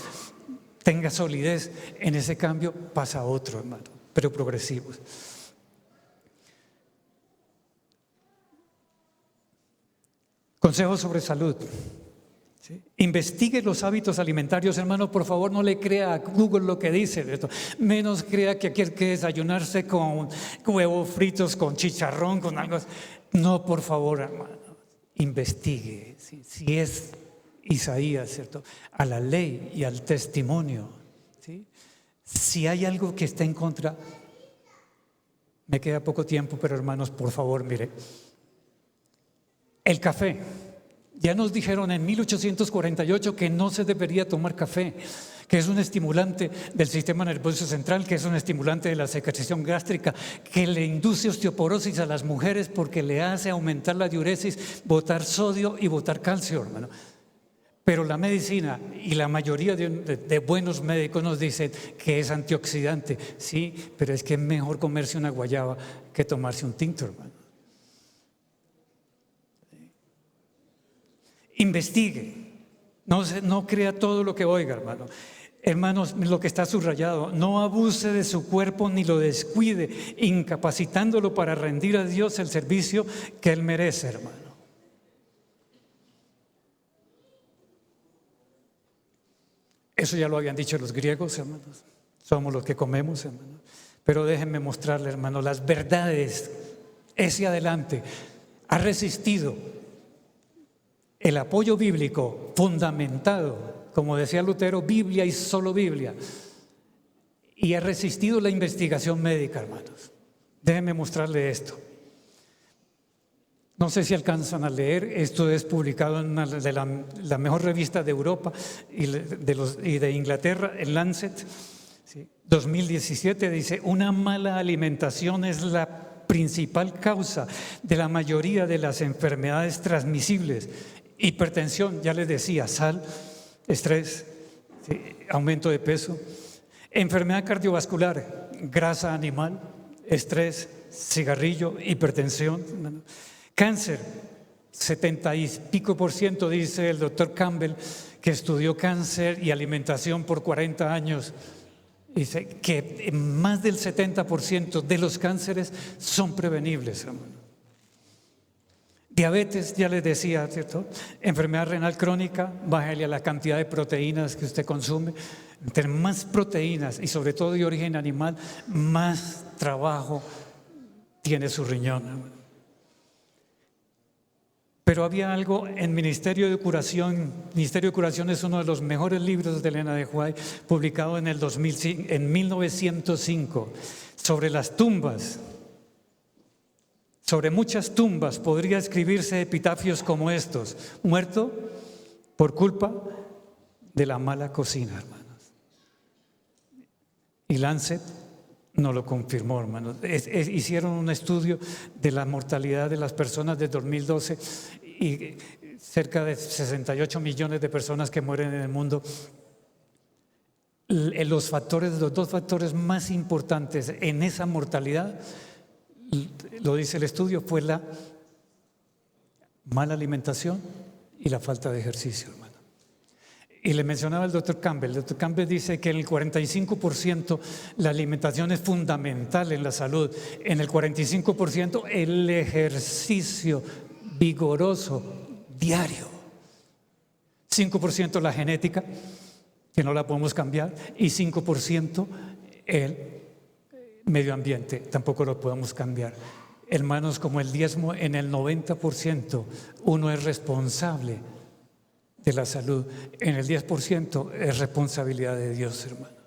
tenga solidez en ese cambio, pasa a otro, hermano. pero progresivos. Consejos sobre salud. ¿Sí? Investigue los hábitos alimentarios, hermano, por favor, no le crea a Google lo que dice de esto. Menos crea que hay que desayunarse con huevos fritos, con chicharrón, con algo así. No, por favor, hermano, investigue. ¿Sí? Si es Isaías, ¿cierto? A la ley y al testimonio. ¿Sí? Si hay algo que está en contra, me queda poco tiempo, pero hermanos, por favor, mire. El café. Ya nos dijeron en 1848 que no se debería tomar café, que es un estimulante del sistema nervioso central, que es un estimulante de la secreción gástrica, que le induce osteoporosis a las mujeres porque le hace aumentar la diuresis, botar sodio y botar calcio, hermano. Pero la medicina y la mayoría de buenos médicos nos dicen que es antioxidante. Sí, pero es que es mejor comerse una guayaba que tomarse un tinto, hermano. Investigue, no crea todo lo que oiga, hermano. Hermanos, lo que está subrayado, no abuse de su cuerpo ni lo descuide, incapacitándolo para rendir a Dios el servicio que Él merece, hermano. Eso ya lo habían dicho los griegos, hermanos. Somos los que comemos, hermanos. Pero déjenme mostrarle, hermano, las verdades. Ese adelante ha resistido el apoyo bíblico fundamentado, como decía Lutero, Biblia y solo Biblia, y ha resistido la investigación médica, hermanos. Déjenme mostrarle esto. No sé si alcanzan a leer, esto es publicado en la mejor revista de Europa y de Inglaterra, el Lancet, ¿sí? 2017 dice, una mala alimentación es la principal causa de la mayoría de las enfermedades transmisibles. Hipertensión, ya les decía, sal, estrés, ¿sí? Aumento de peso, enfermedad cardiovascular, grasa animal, estrés, cigarrillo, hipertensión, cáncer, 70 y pico % dice el doctor Campbell, que estudió cáncer y alimentación por 40 años. Dice que más del 70% de los cánceres son prevenibles, hermano. Diabetes, ya les decía, ¿cierto? Enfermedad renal crónica, bájale a la cantidad de proteínas que usted consume. Entre más proteínas y sobre todo de origen animal, más trabajo tiene su riñón. Pero había algo en Ministerio de Curación. Ministerio de Curación es uno de los mejores libros de Elena de White, publicado en 1905, sobre las tumbas. Sobre muchas tumbas podría escribirse epitafios como estos: muerto por culpa de la mala cocina, hermanos. Y Lancet no lo confirmó, hermanos. Hicieron un estudio de la mortalidad de las personas de 2012 y cerca de 68 millones de personas que mueren en el mundo. Los dos factores más importantes en esa mortalidad, lo dice el estudio, fue la mala alimentación y la falta de ejercicio, hermano. Y le mencionaba el doctor Campbell. El doctor Campbell dice que en el 45% la alimentación es fundamental en la salud. En el 45% el ejercicio vigoroso diario. 5% la genética, que no la podemos cambiar, y 5% el medio ambiente, tampoco lo podemos cambiar. Hermanos, como el diezmo, en el 90% uno es responsable de la salud, en el 10% es responsabilidad de Dios, hermano.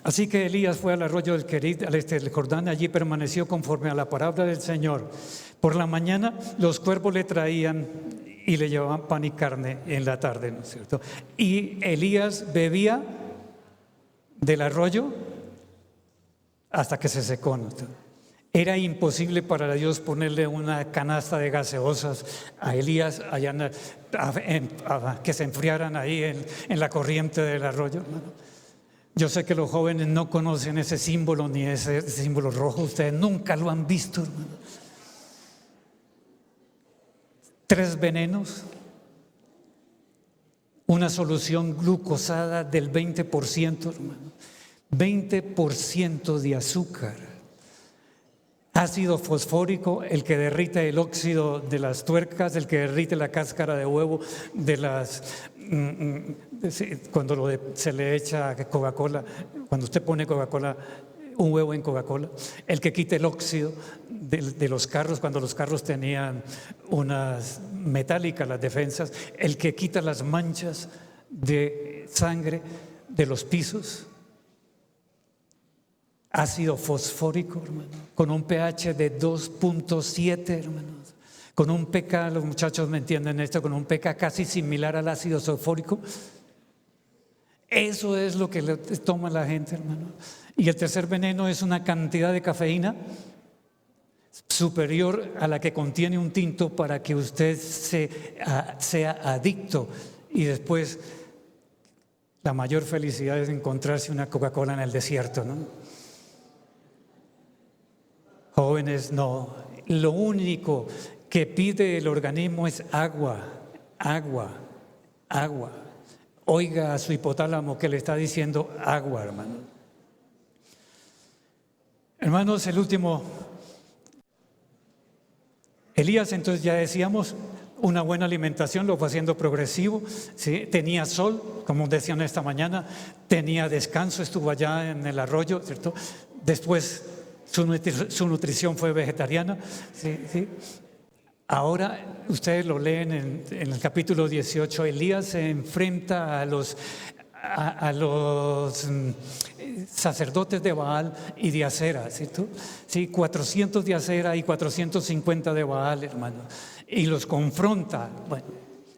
Así que Elías fue al arroyo del Querit, al este del Jordán, allí permaneció conforme a la palabra del Señor. Por la mañana los cuervos le traían y le llevaban pan y carne en la tarde, ¿no es cierto? Y Elías bebía del arroyo hasta que se secó, ¿no? Era imposible para Dios ponerle una canasta de gaseosas a Elías allá que se enfriaran ahí en la corriente del arroyo, ¿no? Yo sé que los jóvenes no conocen ese símbolo ni ese símbolo rojo, ustedes nunca lo han visto, hermano. 3 venenos una solución glucosada del 20%, hermano. 20% de azúcar. Ácido fosfórico, el que derrite el óxido de las tuercas, el que derrite la cáscara de huevo de las cuando se le echa Coca-Cola, cuando usted pone Coca-Cola, un huevo en Coca-Cola, el que quite el óxido de los carros, cuando los carros tenían unas metálicas las defensas, el que quita las manchas de sangre de los pisos. Ácido fosfórico, hermano, con un pH de 2.7, hermanos, con un pK, los muchachos me entienden esto, con un pK casi similar al ácido sulfúrico. Eso es lo que toma la gente, hermano. Y el tercer veneno es una cantidad de cafeína superior a la que contiene un tinto para que usted sea adicto. Y después la mayor felicidad es encontrarse una Coca-Cola en el desierto, ¿no? Jóvenes, no. Lo único que pide el organismo es agua, agua, agua. Oiga a su hipotálamo que le está diciendo agua, hermano. Hermanos, el último. Elías, entonces ya decíamos, una buena alimentación, lo fue haciendo progresivo, ¿sí? Tenía sol, como decían esta mañana, tenía descanso, estuvo allá en el arroyo, ¿cierto? Después su nutrición fue vegetariana, ¿sí? ¿Sí? Ahora, ustedes lo leen en el capítulo 18, Elías se enfrenta a los sacerdotes de Baal y de Acera, ¿cierto? Sí, 400 de Acera y 450 de Baal, hermano, y los confronta, bueno,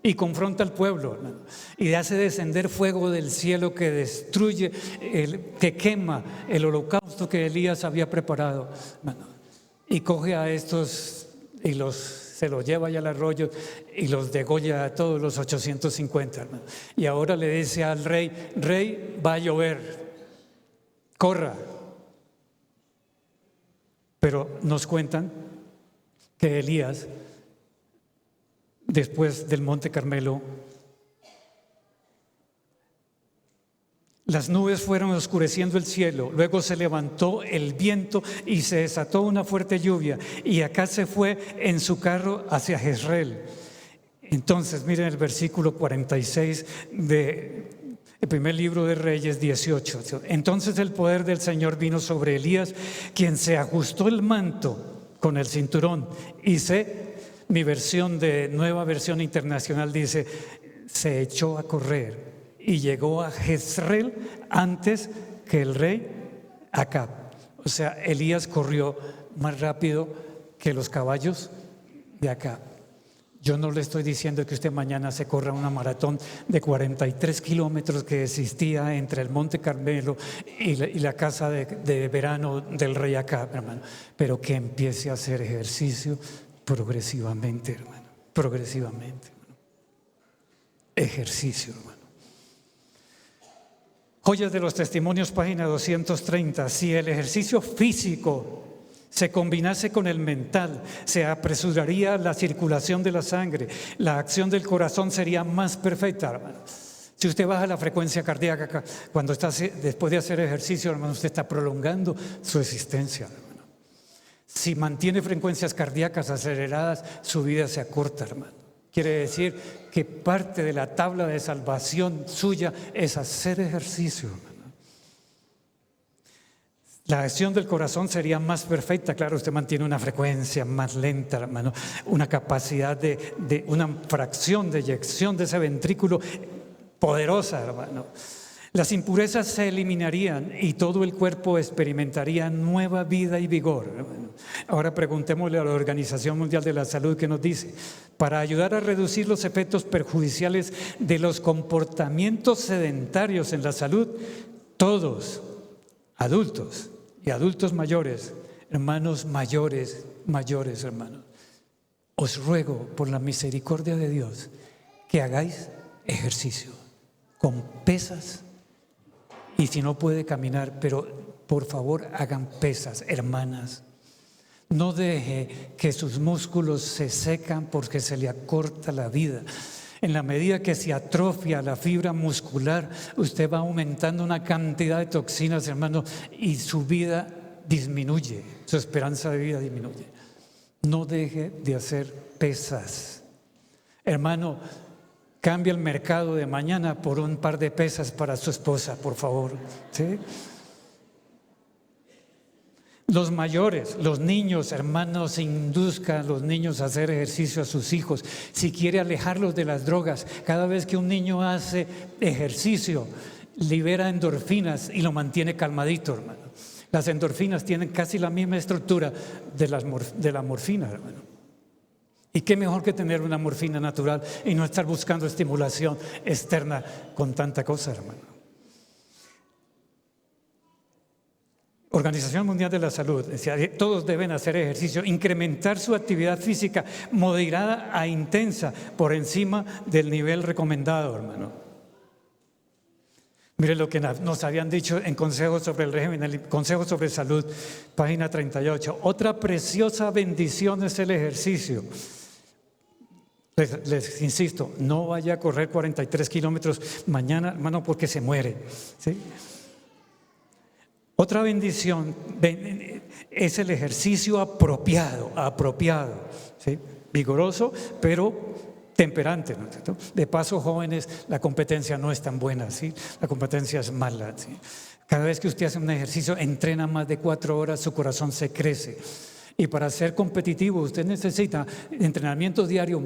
y confronta al pueblo, hermano, y hace descender fuego del cielo que destruye, que quema el holocausto que Elías había preparado, hermano, y coge a estos y se los lleva allá al arroyo y los degolla a todos los 850, hermano. Y ahora le dice al rey: rey, va a llover, corra. Pero nos cuentan que Elías, después del Monte Carmelo, las nubes fueron oscureciendo el cielo, luego se levantó el viento y se desató una fuerte lluvia, y Acaz se fue en su carro hacia Jezreel. Entonces, miren el versículo 46 del primer libro de Reyes 18. Entonces el poder del Señor vino sobre Elías, quien se ajustó el manto con el cinturón y mi versión de Nueva Versión Internacional dice, se echó a correr y llegó a Jezreel antes que el rey Acab. O sea, Elías corrió más rápido que los caballos de Acab. Yo no le estoy diciendo que usted mañana se corra una maratón de 43 kilómetros que existía entre el Monte Carmelo y la casa de verano del rey Acab, hermano, pero que empiece a hacer ejercicio progresivamente, hermano, progresivamente, hermano. Ejercicio, hermano. Joyas de los Testimonios, página 230. Si el ejercicio físico se combinase con el mental, se apresuraría la circulación de la sangre, la acción del corazón sería más perfecta, hermano. Si usted baja la frecuencia cardíaca cuando está después de hacer ejercicio, hermano, usted está prolongando su existencia, hermano. Si mantiene frecuencias cardíacas aceleradas, su vida se acorta, hermano. Quiere decir que parte de la tabla de salvación suya es hacer ejercicio, hermano. La acción del corazón sería más perfecta, claro, usted mantiene una frecuencia más lenta, hermano, una capacidad de una fracción de eyección de ese ventrículo poderosa, hermano. Las impurezas se eliminarían y todo el cuerpo experimentaría nueva vida y vigor, hermano. Ahora preguntémosle a la Organización Mundial de la Salud qué nos dice. Para ayudar a reducir los efectos perjudiciales de los comportamientos sedentarios en la salud, todos, adultos y adultos mayores, hermanos mayores, hermanos, os ruego por la misericordia de Dios que hagáis ejercicio con pesas, y si no puede caminar, pero por favor hagan pesas, hermanas. No deje que sus músculos se secan porque se le acorta la vida. En la medida que se atrofia la fibra muscular, usted va aumentando una cantidad de toxinas, hermano, y su vida disminuye, su esperanza de vida disminuye. No deje de hacer pesas. Hermano, cambia el mercado de mañana por un par de pesas para su esposa, por favor. ¿Sí? Los mayores, los niños, hermanos, induzcan a los niños a hacer ejercicio a sus hijos. Si quiere alejarlos de las drogas, cada vez que un niño hace ejercicio, libera endorfinas y lo mantiene calmadito, hermano. Las endorfinas tienen casi la misma estructura de la morfina, hermano. ¿Y qué mejor que tener una morfina natural y no estar buscando estimulación externa con tanta cosa, hermano? Organización Mundial de la Salud decía, todos deben hacer ejercicio, incrementar su actividad física moderada a intensa por encima del nivel recomendado, hermano. Mire lo que nos habían dicho en Consejos sobre el Régimen, el Consejo sobre Salud, página 38. Otra preciosa bendición es el ejercicio. Les insisto, no vaya a correr 43 kilómetros mañana, hermano, porque se muere, ¿sí? Otra bendición es el ejercicio apropiado, ¿sí? Vigoroso, pero temperante, ¿no es cierto? De paso, jóvenes, la competencia no es tan buena, ¿sí? La competencia es mala, ¿sí? Cada vez que usted hace un ejercicio, entrena más de 4 horas, su corazón se crece. Y para ser competitivo, usted necesita entrenamiento diario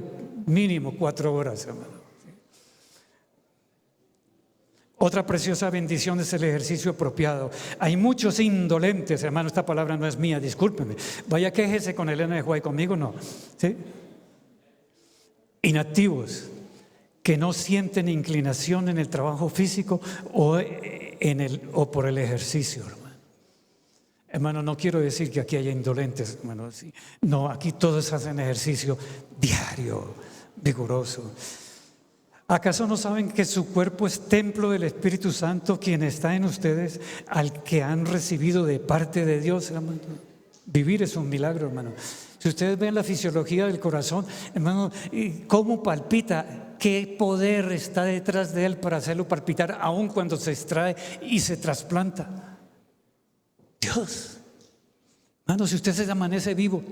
mínimo 4 horas, hermano. Otra preciosa bendición es el ejercicio apropiado. Hay muchos indolentes, hermano, esta palabra no es mía, discúlpeme. Vaya, quéjese con Elena de White, conmigo no. ¿Sí? Inactivos, que no sienten inclinación en el trabajo físico o por el ejercicio, hermano. Hermano, no quiero decir que aquí haya indolentes, hermano. ¿Sí? No, aquí todos hacen ejercicio diario, vigoroso. ¿Acaso no saben que su cuerpo es templo del Espíritu Santo, quien está en ustedes, al que han recibido de parte de Dios, hermano? Vivir es un milagro, hermano. Si ustedes ven la fisiología del corazón, hermano, cómo palpita, qué poder está detrás de él para hacerlo palpitar, aun cuando se extrae y se trasplanta. Dios. Hermano, si usted se amanece vivo,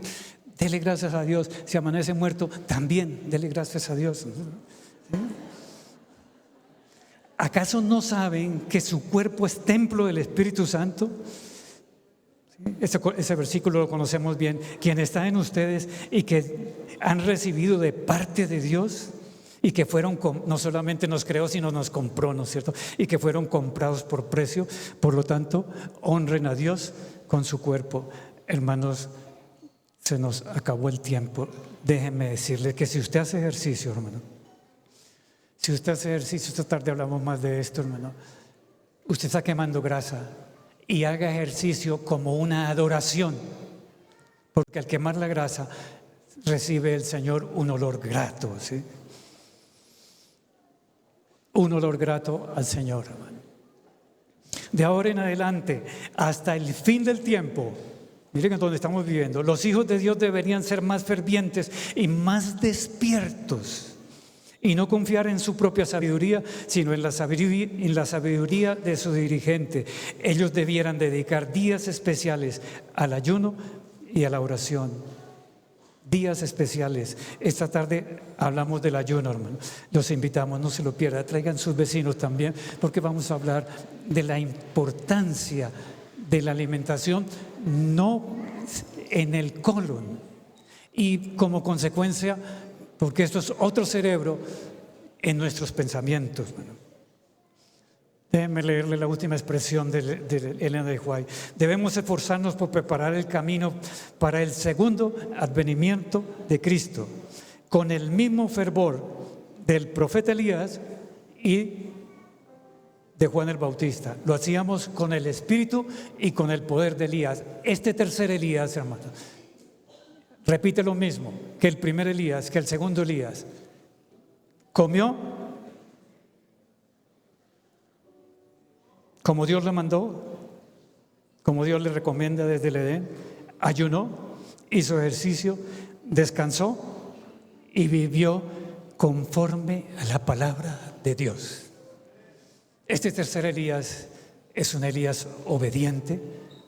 dele gracias a Dios. Si amanece muerto, también dele gracias a Dios. ¿Sí? ¿Acaso no saben que su cuerpo es templo del Espíritu Santo? Ese versículo lo conocemos bien. Quien está en ustedes y que han recibido de parte de Dios y que fueron, no solamente nos creó, sino nos compró, ¿no es cierto? Y que fueron comprados por precio. Por lo tanto, honren a Dios con su cuerpo. Hermanos, se nos acabó el tiempo. Déjenme decirle que si usted hace ejercicio, hermano, si usted hace ejercicio, esta tarde hablamos más de esto, hermano, usted está quemando grasa y haga ejercicio como una adoración, porque al quemar la grasa recibe el Señor un olor grato, ¿sí? Un olor grato al Señor, hermano. De ahora en adelante, hasta el fin del tiempo, miren en donde estamos viviendo, los hijos de Dios deberían ser más fervientes y más despiertos. Y no confiar en su propia sabiduría, sino en la sabiduría de su dirigente. Ellos debieran dedicar días especiales al ayuno y a la oración. Días especiales. Esta tarde hablamos del ayuno, hermano. Los invitamos, no se lo pierdan. Traigan sus vecinos también, porque vamos a hablar de la importancia de la alimentación, no en el colon. Y como consecuencia, porque esto es otro cerebro en nuestros pensamientos. Bueno, déjenme leerle la última expresión de Elena de White. Debemos esforzarnos por preparar el camino para el segundo advenimiento de Cristo, con el mismo fervor del profeta Elías y de Juan el Bautista. Lo hacíamos con el espíritu y con el poder de Elías. Este tercer Elías, hermano, repite lo mismo que el primer Elías, que el segundo Elías. Comió como Dios le mandó, como Dios le recomienda desde el Edén, ayunó, hizo ejercicio, descansó y vivió conforme a la palabra de Dios. Este tercer Elías es un Elías obediente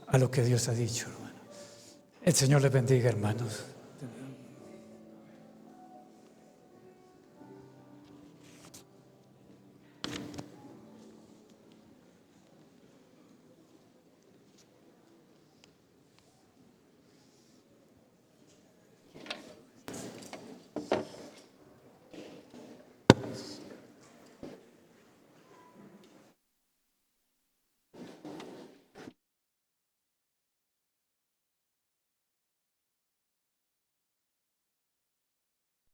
a lo que Dios ha dicho, hermano. El Señor les bendiga, hermanos.